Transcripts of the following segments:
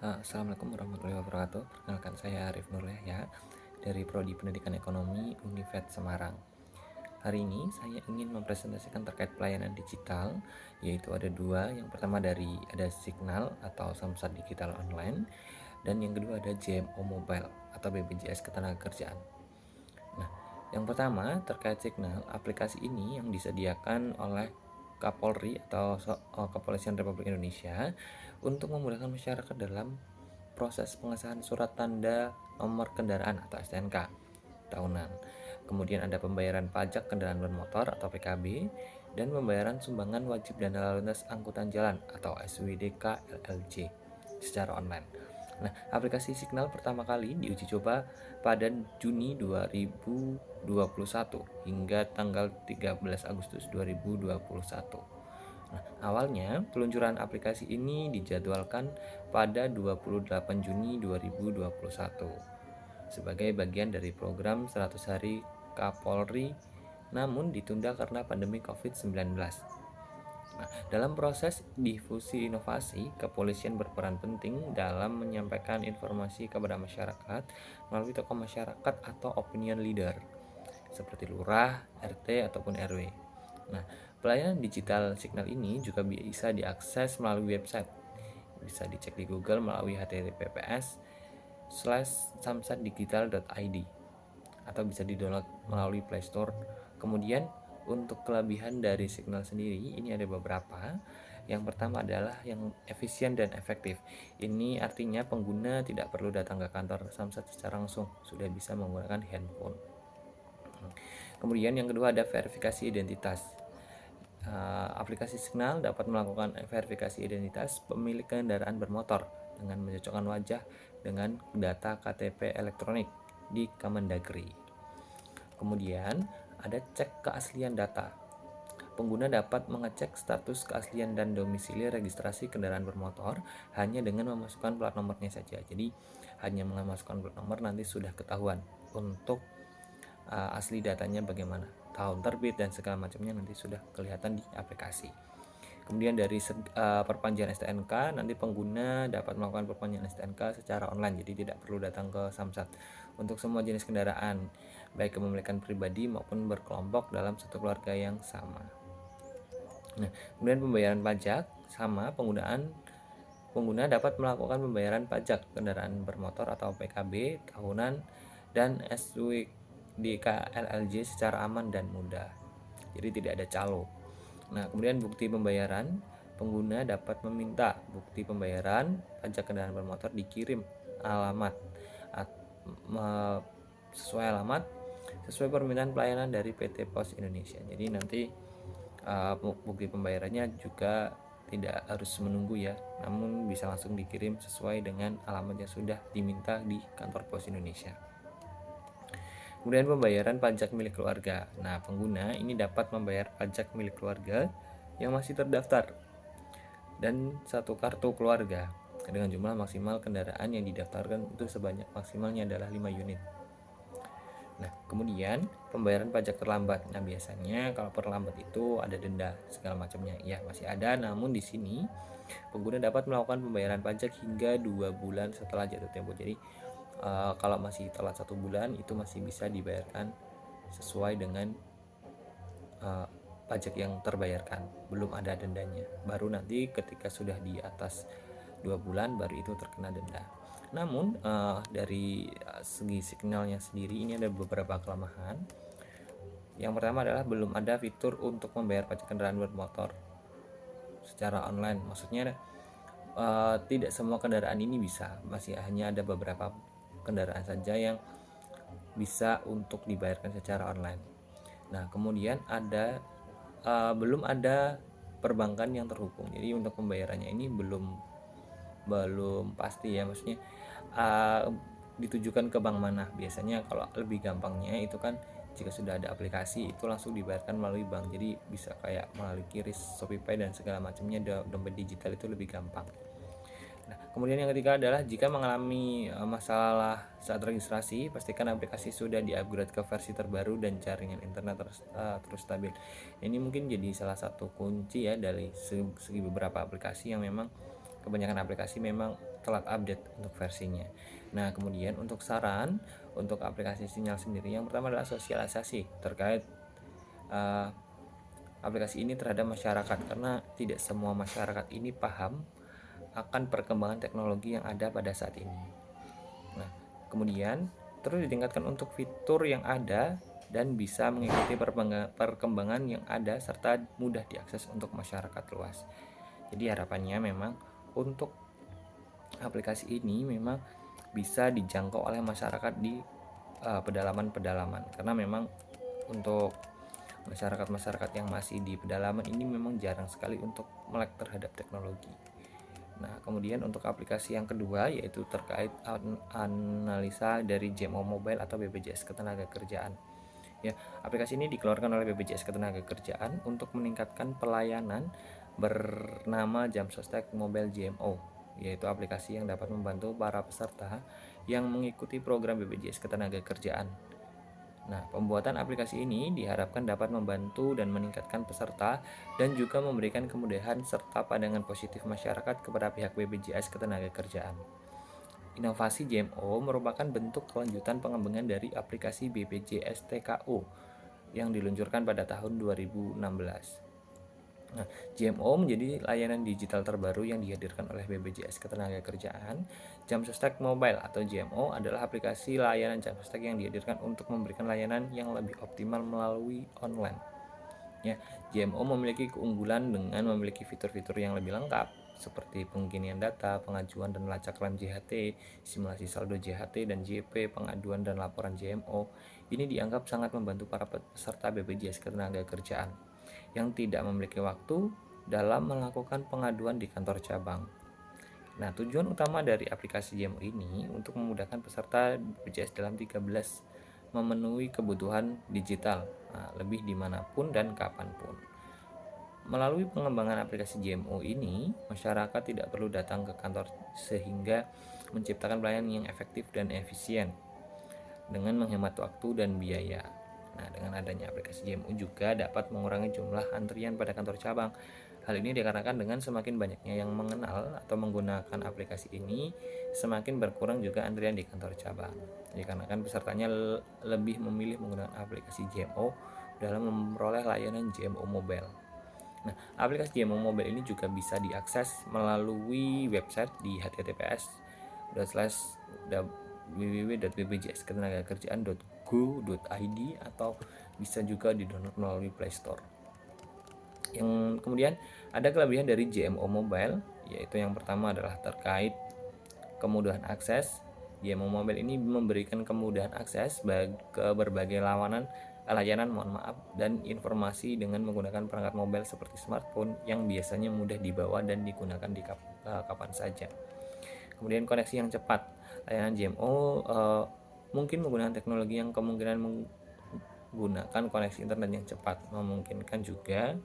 Assalamualaikum warahmatullahi wabarakatuh. Perkenalkan saya Arif Nur Yahya dari Prodi Pendidikan Ekonomi Univet Semarang. Hari ini saya ingin mempresentasikan terkait pelayanan digital, yaitu ada dua. Yang pertama ada Signal atau Samsat Digital Online, dan yang kedua ada JMO Mobile atau BPJS Ketenagakerjaan. Nah, yang pertama terkait Signal, aplikasi ini yang disediakan oleh Kapolri atau Kepolisian Republik Indonesia untuk memudahkan masyarakat dalam proses pengesahan surat tanda nomor kendaraan atau STNK tahunan. Kemudian ada pembayaran pajak kendaraan bermotor atau PKB dan pembayaran sumbangan wajib dana lalu lintas angkutan jalan atau SWDK LLJ secara online. Nah, aplikasi Signal pertama kali diuji coba pada Juni 2021 hingga tanggal 13 Agustus 2021. Nah, awalnya peluncuran aplikasi ini dijadwalkan pada 28 Juni 2021 sebagai bagian dari program 100 hari Kapolri, namun ditunda karena pandemi COVID-19. Nah, dalam proses difusi inovasi, kepolisian berperan penting dalam menyampaikan informasi kepada masyarakat melalui tokoh masyarakat atau opinion leader seperti lurah, RT, ataupun RW. Nah, pelayanan digital Signal ini juga bisa diakses melalui website. Bisa dicek di Google melalui https://samsatdigital.id atau bisa di-download melalui Play Store. Kemudian untuk kelebihan dari Signal sendiri ini ada beberapa. Yang pertama adalah yang efisien dan efektif. Ini artinya pengguna tidak perlu datang ke kantor Samsat secara langsung, sudah bisa menggunakan handphone. Kemudian yang kedua ada verifikasi identitas. Aplikasi Signal dapat melakukan verifikasi identitas pemilik kendaraan bermotor dengan mencocokkan wajah dengan data KTP elektronik di Kemendagri. Kemudian ada cek keaslian data. Pengguna dapat mengecek status keaslian dan domisili registrasi kendaraan bermotor hanya dengan memasukkan plat nomornya saja. Jadi hanya memasukkan plat nomor nanti sudah ketahuan untuk asli datanya bagaimana, tahun terbit dan segala macamnya nanti sudah kelihatan di aplikasi. Kemudian dari perpanjangan STNK, nanti pengguna dapat melakukan perpanjangan STNK secara online, jadi tidak perlu datang ke Samsat untuk semua jenis kendaraan, baik kepemilikan pribadi maupun berkelompok dalam satu keluarga yang sama. Nah, kemudian pembayaran pajak sama, pengguna dapat melakukan pembayaran pajak kendaraan bermotor atau PKB tahunan dan SWDK LLJ secara aman dan mudah. Jadi tidak ada calo. Nah, kemudian bukti pembayaran, pengguna dapat meminta bukti pembayaran pajak kendaraan bermotor dikirim alamat sesuai alamat sesuai permintaan pelayanan dari PT Pos Indonesia. Jadi nanti bukti pembayarannya juga tidak harus menunggu ya, namun bisa langsung dikirim sesuai dengan alamat yang sudah diminta di kantor Pos Indonesia. Kemudian pembayaran pajak milik keluarga. Nah, pengguna ini dapat membayar pajak milik keluarga yang masih terdaftar dan satu kartu keluarga dengan jumlah maksimal kendaraan yang didaftarkan itu sebanyak maksimalnya adalah 5 unit. Nah, kemudian pembayaran pajak terlambat. Nah, biasanya kalau terlambat itu ada denda segala macamnya. Ya, masih ada, namun di sini pengguna dapat melakukan pembayaran pajak hingga 2 bulan setelah jatuh tempo. Jadi kalau masih telat 1 bulan itu masih bisa dibayarkan sesuai dengan pajak yang terbayarkan, belum ada dendanya. Baru nanti ketika sudah di atas 2 bulan baru itu terkena denda. Namun dari segi Signalnya sendiri ini ada beberapa kelemahan. Yang pertama adalah belum ada fitur untuk membayar pajak kendaraan bermotor secara online. Maksudnya tidak semua kendaraan ini bisa, masih hanya ada beberapa kendaraan saja yang bisa untuk dibayarkan secara online. Nah, kemudian belum ada perbankan yang terhubung. Jadi untuk pembayarannya ini belum pasti ya, maksudnya ditujukan ke bank mana. Biasanya kalau lebih gampangnya itu kan jika sudah ada aplikasi itu langsung dibayarkan melalui bank, jadi bisa kayak melalui QRIS, ShopeePay dan segala macamnya. Dompet digital itu lebih gampang. Nah, kemudian yang ketiga adalah jika mengalami masalah saat registrasi, pastikan aplikasi sudah di-upgrade ke versi terbaru dan jaringan internet terus stabil. Ini mungkin jadi salah satu kunci ya dari segi beberapa aplikasi yang memang kebanyakan aplikasi memang telat update untuk versinya. Nah, kemudian untuk saran untuk aplikasi Sinyal sendiri, yang pertama adalah sosialisasi terkait aplikasi ini terhadap masyarakat, karena tidak semua masyarakat ini paham akan perkembangan teknologi yang ada pada saat ini. Nah, kemudian terus ditingkatkan untuk fitur yang ada dan bisa mengikuti perkembangan yang ada serta mudah diakses untuk masyarakat luas. Jadi harapannya memang untuk aplikasi ini memang bisa dijangkau oleh masyarakat di pedalaman-pedalaman, karena memang untuk masyarakat-masyarakat yang masih di pedalaman ini memang jarang sekali untuk melek terhadap teknologi. Nah, kemudian untuk aplikasi yang kedua yaitu terkait analisa dari JMO Mobile atau BPJS Ketenagakerjaan. Ya, aplikasi ini dikeluarkan oleh BPJS Ketenagakerjaan untuk meningkatkan pelayanan bernama Jamsostek Mobile JMO, yaitu aplikasi yang dapat membantu para peserta yang mengikuti program BPJS Ketenagakerjaan. Nah, pembuatan aplikasi ini diharapkan dapat membantu dan meningkatkan peserta dan juga memberikan kemudahan serta pandangan positif masyarakat kepada pihak BPJS Ketenagakerjaan. Inovasi JMO merupakan bentuk kelanjutan pengembangan dari aplikasi BPJS TKO yang diluncurkan pada tahun 2016. Nah, JMO menjadi layanan digital terbaru yang dihadirkan oleh BPJS Ketenagakerjaan. Jamsostek Mobile atau JMO adalah aplikasi layanan Jamsostek yang dihadirkan untuk memberikan layanan yang lebih optimal melalui online. Ya, JMO memiliki keunggulan dengan memiliki fitur-fitur yang lebih lengkap seperti penginian data, pengajuan dan lacak klaim JHT, simulasi saldo JHT dan JP, pengaduan dan laporan JMO. Ini dianggap sangat membantu para peserta BPJS Ketenagakerjaan yang tidak memiliki waktu dalam melakukan pengaduan di kantor cabang. Nah, tujuan utama dari aplikasi JMO ini untuk memudahkan peserta BPJS dalam 13 memenuhi kebutuhan digital, lebih dimanapun dan kapanpun. Melalui pengembangan aplikasi JMO ini, masyarakat tidak perlu datang ke kantor sehingga menciptakan pelayanan yang efektif dan efisien dengan menghemat waktu dan biaya. Nah, dengan adanya aplikasi JMO juga dapat mengurangi jumlah antrian pada kantor cabang. Hal ini dikarenakan dengan semakin banyaknya yang mengenal atau menggunakan aplikasi ini, semakin berkurang juga antrian di kantor cabang. Dikarenakan pesertanya lebih memilih menggunakan aplikasi JMO dalam memperoleh layanan JMO Mobile. Nah, aplikasi JMO Mobile ini juga bisa diakses melalui website di https://www.bpjsketenagakerjaan.go.id atau bisa juga di-download melalui Play Store. Yang kemudian ada kelebihan dari JMO Mobile, yaitu yang pertama adalah terkait kemudahan akses. JMO Mobile ini memberikan kemudahan akses ke berbagai layanan dan informasi dengan menggunakan perangkat mobile seperti smartphone yang biasanya mudah dibawa dan digunakan di kapan saja. Kemudian koneksi yang cepat. Layanan JMO mungkin menggunakan teknologi yang kemungkinan menggunakan koneksi internet yang cepat, memungkinkan juga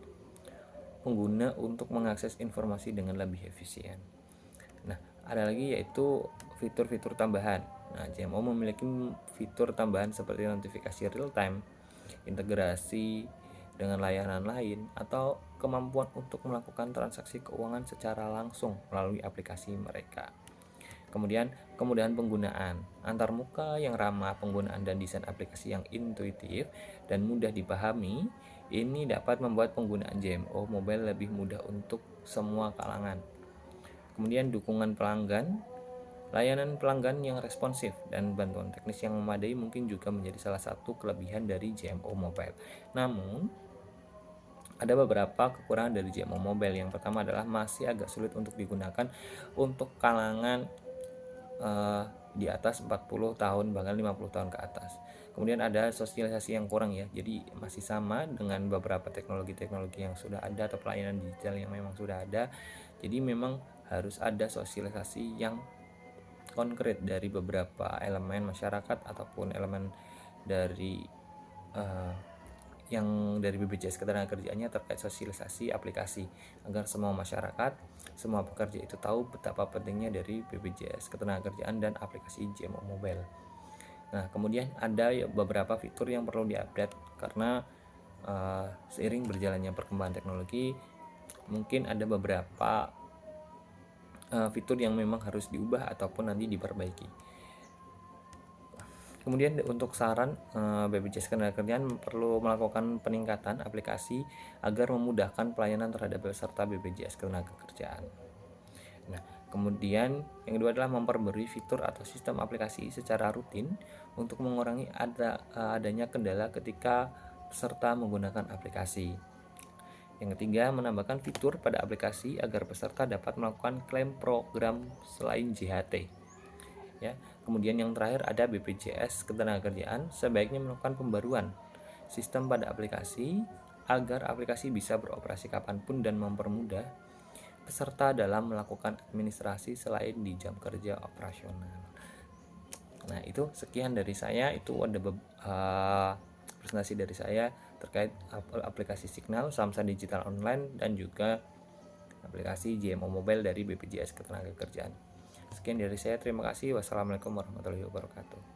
pengguna untuk mengakses informasi dengan lebih efisien. Nah, ada lagi yaitu fitur-fitur tambahan. Nah, JMO memiliki fitur tambahan seperti notifikasi real time, integrasi dengan layanan lain, atau kemampuan untuk melakukan transaksi keuangan secara langsung melalui aplikasi mereka. Kemudian kemudahan penggunaan antarmuka yang ramah penggunaan dan desain aplikasi yang intuitif dan mudah dipahami ini dapat membuat penggunaan JMO Mobile lebih mudah untuk semua kalangan. Kemudian dukungan pelanggan, layanan pelanggan yang responsif dan bantuan teknis yang memadai mungkin juga menjadi salah satu kelebihan dari JMO Mobile. Namun ada beberapa kekurangan dari JMO Mobile. Yang pertama adalah masih agak sulit untuk digunakan untuk kalangan di atas 40 tahun bahkan 50 tahun ke atas. Kemudian ada sosialisasi yang kurang ya. Jadi masih sama dengan beberapa teknologi-teknologi yang sudah ada atau pelayanan digital yang memang sudah ada. Jadi memang harus ada sosialisasi yang konkret dari beberapa elemen masyarakat ataupun elemen dari yang dari BPJS Ketenagakerjaannya terkait sosialisasi aplikasi agar semua masyarakat, semua pekerja itu tahu betapa pentingnya dari BPJS Ketenagakerjaan dan aplikasi JMO Mobile. Nah, kemudian ada beberapa fitur yang perlu diupdate karena seiring berjalannya perkembangan teknologi, mungkin ada beberapa fitur yang memang harus diubah ataupun nanti diperbaiki. Kemudian untuk saran, BPJS Ketenagakerjaan perlu melakukan peningkatan aplikasi agar memudahkan pelayanan terhadap peserta BPJS Ketenagakerjaan. Nah, kemudian yang kedua adalah memperbarui fitur atau sistem aplikasi secara rutin untuk mengurangi adanya kendala ketika peserta menggunakan aplikasi. Yang ketiga, menambahkan fitur pada aplikasi agar peserta dapat melakukan klaim program selain JHT. Ya, kemudian yang terakhir ada BPJS Ketenagakerjaan sebaiknya melakukan pembaruan sistem pada aplikasi agar aplikasi bisa beroperasi kapanpun dan mempermudah peserta dalam melakukan administrasi selain di jam kerja operasional. Nah, itu sekian dari saya. Itu ada presentasi dari saya terkait aplikasi Signal, Samsat Digital Online, dan juga aplikasi JMO Mobile dari BPJS Ketenagakerjaan. Sekian dari saya, terima kasih. Wassalamualaikum warahmatullahi wabarakatuh.